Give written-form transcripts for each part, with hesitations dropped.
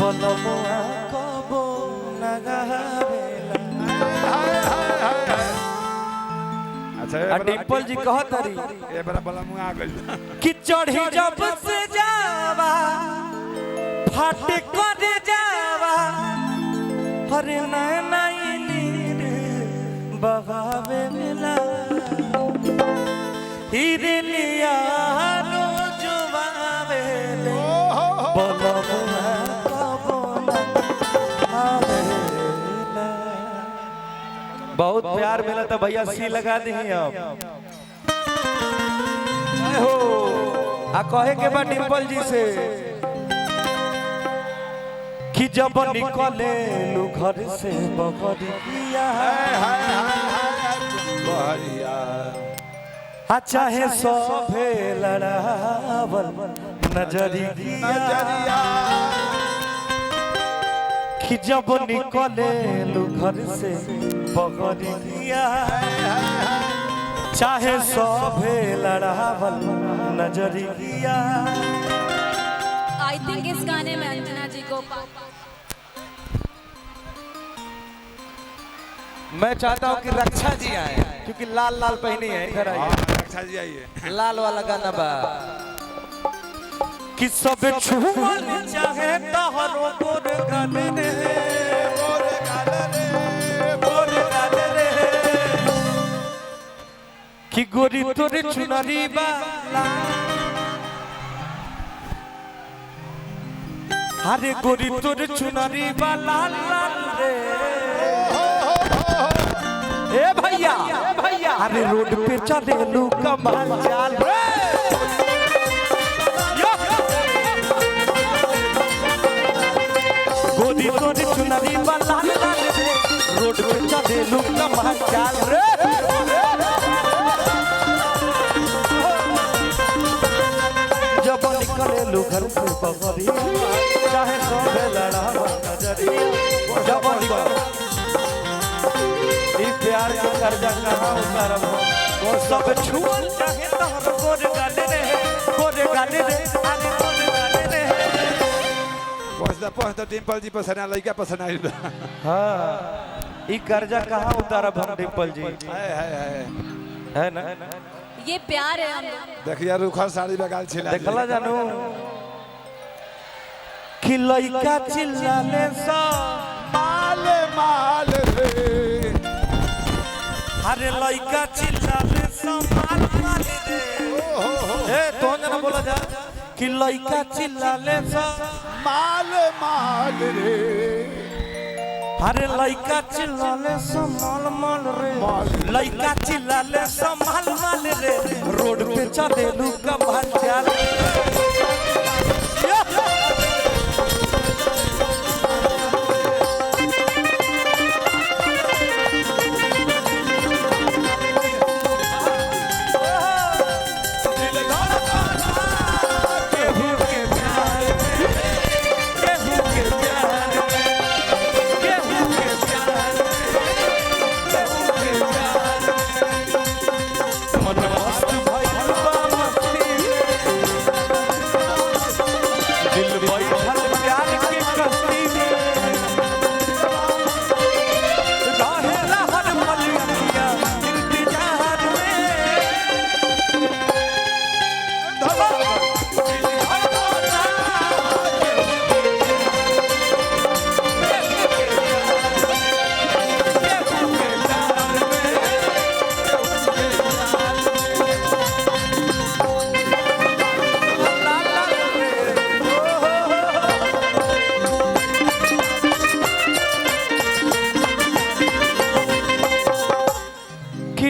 बलमुआ कबो नगावेला। अच्छा डिम्पल जी कहत रही ए बड़ा बलमुआ आ गइल कि चढ़ी जब से जावा फट कर जावा हरे नैना नीर बगावे मिला हीरे लिया रोजवावे बलमुआ कबो नगावेला। बहुत प्यार मिला तो भैया सी लगा दी अब हो आ कहे के बाद डिम्पल जी से कि जब निकले लू घर से बहरिया चाहे सोफे लड़ावल नजरिया कि जब निकले लू घर से बहरिया चाहे सोफे लड़ावल नजरिया। आई थिंक इस गाने में अंजना जी को मैं चाहता हूँ कि रक्षा जी आए क्योंकि लाल लाल पहनी है। इधर आइए रक्षा जी आइए लाल वाला गाना बा कि सब छुअल चाहे तहरो गोर गाने रे गोर गाने रे कि गोरी तोरे चुनरी वाला अरे गोरी तोरे चुनरी वाला लाल रे ए भैया अरे रोड पे चले लू कमाल चाल रे गोरी तोरे चुनरी वाला लाल रे रोड पे चले लू कमाल चाल रे जब निकले लू घर से बहरिया चाहे सोभे लड़ावा नजरिया जब निकले प्यार का कर्जा कहाँ उतारब वो सब छुअल चाहे तोहर गोर गाले रे अरे गोर गाले रे पहुंचता डिम्पल जी पसंद आ लड़का पसंद आई हाँ ई कर्जा कहाँ उतारब हम डिम्पल जी है ना ये प्यार है हम देखिए रूखा साड़ी बगाल छिला देखला जानू कि लइका चिल्लाले सा माल रे अरे लइका चिल्लाले सा माल रे ए तो ना बोला जा कि लइका चिल्लाले सा माल रे अरे लइका चिल्लाले सा माल रे लइका चिल्लाले सा माल रे रोड पे चले लू कमाल चाल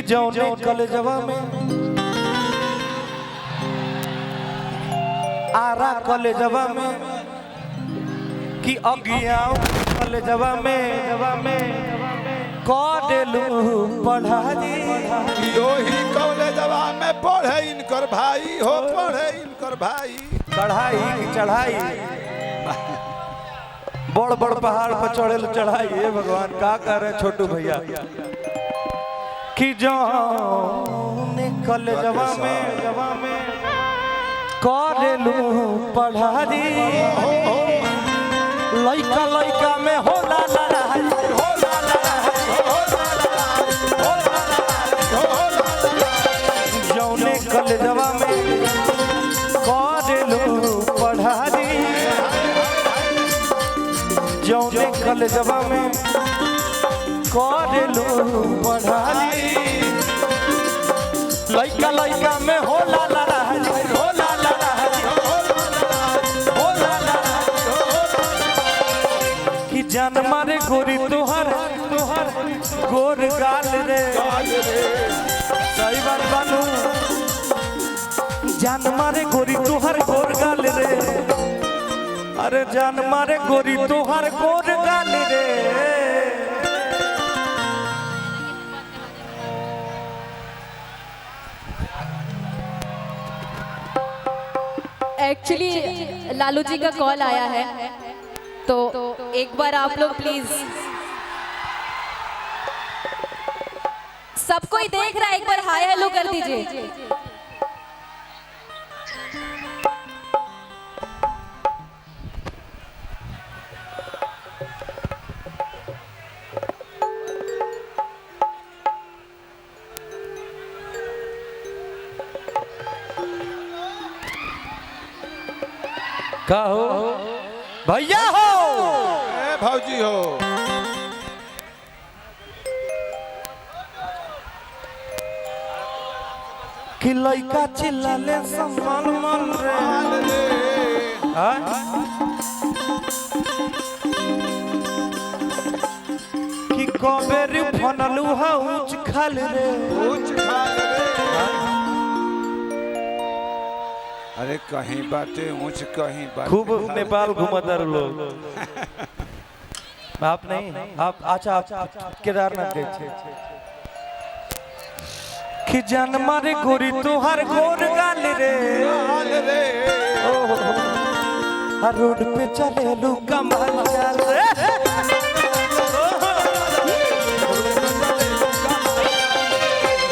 जौने कलेजवा में आरा कलेजवा में कि अगियाओ कलेजवा में कडेलू पढ़ाई यो ही कॉलेजवा में पढ़े इनकर भाई हो पढ़े इनकर भाई चढ़ाई की चढ़ाई बड़ बड़ पहाड़ पर चढ़े चढ़ाई है भगवान का कर रहे छोटू भैया कि जो निकल जवा में करेलू पढ़ाई लइका लइका में होला लड़ाई होला लड़ाई होला लड़ाई जौने कलेजवा में करेलू पढ़ाई जौने कलेजवा में करेलू पढ़ाई लइका लइका में होला लड़ाई होला लड़ाई होला लड़ाई कि जान मारे गोरी तोहर तोहर गोर गाल रे सही बात बानू जान मारे गोरी तोहर गोर गाल रे अरे जान मारे गोरी तोहर गोर गाल रे एक्चुअली लालू जी का कॉल आया है तो एक बार आप लोग प्लीज सब कोई देख रहा है, एक बार हाय हेलो कर दीजिए। का हो भैया हो ए भौजी हो कि लइका चिल्लाले संभल मन रे हाँ? कि कबेरी फनलू हा ऊंच खाल रे कुछ खा ले रे। अरे कहीं बाटे ऊंच कहीं बाटे खूब नेपाल घूमदार लोग आप नहीं आप अच्छा आप केदारनाथ गए थे कि जान मारे गोरी तोहर गोर गाल रे हाल रे आ रोड पे चले लू कमाल चाल रे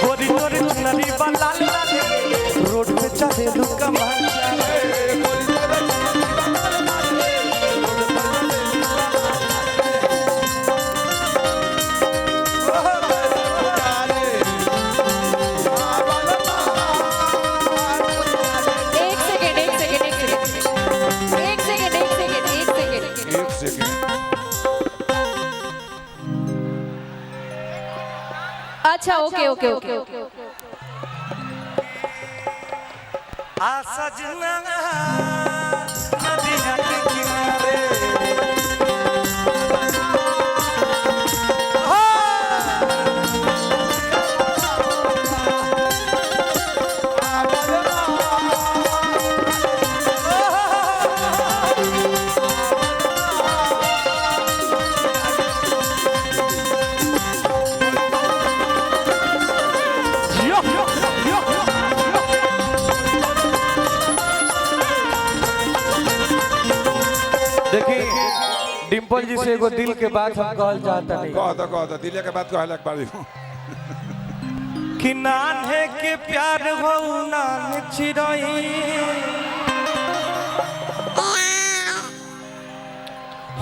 गोरी गोरी चुनरी वाला रोड पे चले लू कमाल चाल अच्छा ओके ओके ओके आ सजना नदिया के किनारे देखिए डिम्पल जी से एगो दिल के बात हम कहल चाहता नहीं कह दो दिले के बात कहला एक बार कि नान्हे के प्यार हो नान चिरई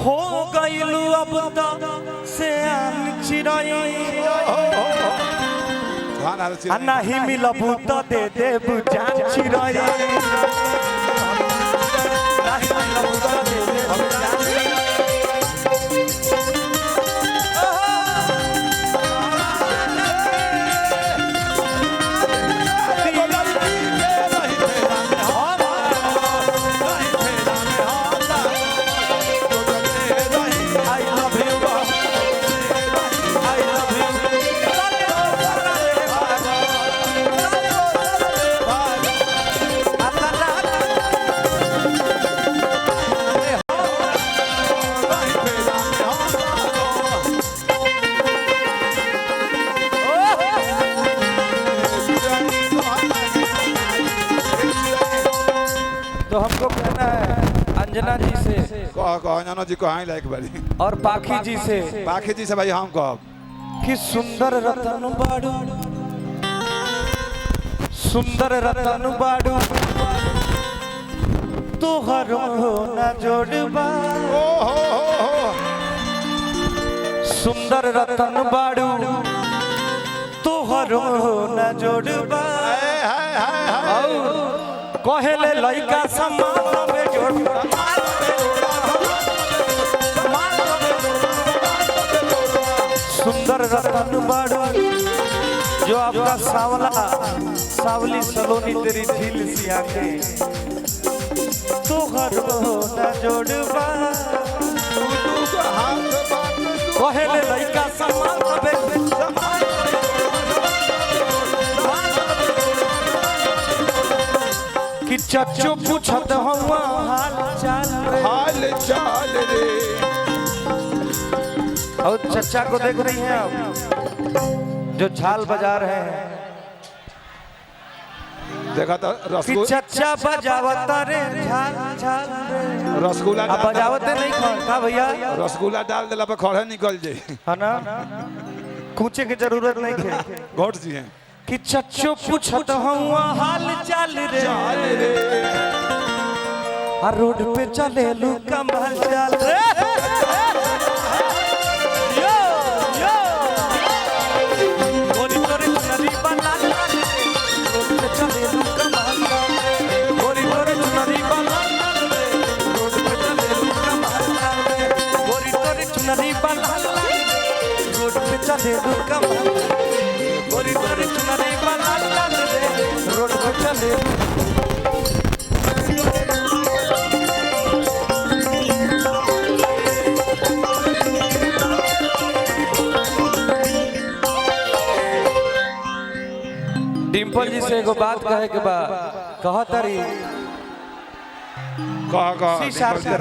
हो गइलू अब तो से आन चिरई आ नहीं मिलबू तो दे देबू जान चिरई नहीं मिलबू तो दे देबू जान तो हमको कहना है अंजना जी से कह अंजना जी कहाँ लायक बारी और पाखी जी से बाकी जी से भाई हम कह कि सुंदर रतन बाड़ू तोहर न जोड़बा ओ हो सुंदर रतन बाड़ू तोहर न जोड़बा कहेले लइका समान में जोड़बा सुंदर रतन बाड़ू जो आपका सावला सावली सलोनी तेरी झील सी आंखें तोहर न जोड़बा कहेले लइका समान कि चच्चो पूछत हुआ हाल चाल रे। और चचा को देख रही हैं आप जो झाल बजा रहे हैं देखा तो कि रसगुल्ला चचा बजावता रे झाल झाल रे रसगुल्ला अब बजावते नहीं का भैया रसगुल्ला डाल दिला पर खड़े निकल जाए है ना कूचे की जरूरत नहीं है घोट सी है कि चच्चो पूछत हुआ हाल चाल रे हर रोड पे चले लू कमाल चाल रे यो यो गोरी तोरी नदी बना रोड पे चले लू कमाल चाल रे गोरी तोरी नदी बना रोड पे चले लू कमाल चाल रे गोरी तोरी नदी बना रोड पे चले लू कमाल गोरी तोरी नदी बना रोड पे चले डिम्पल जी से एगो बात कहे के बा कहतरी कहा शीशा से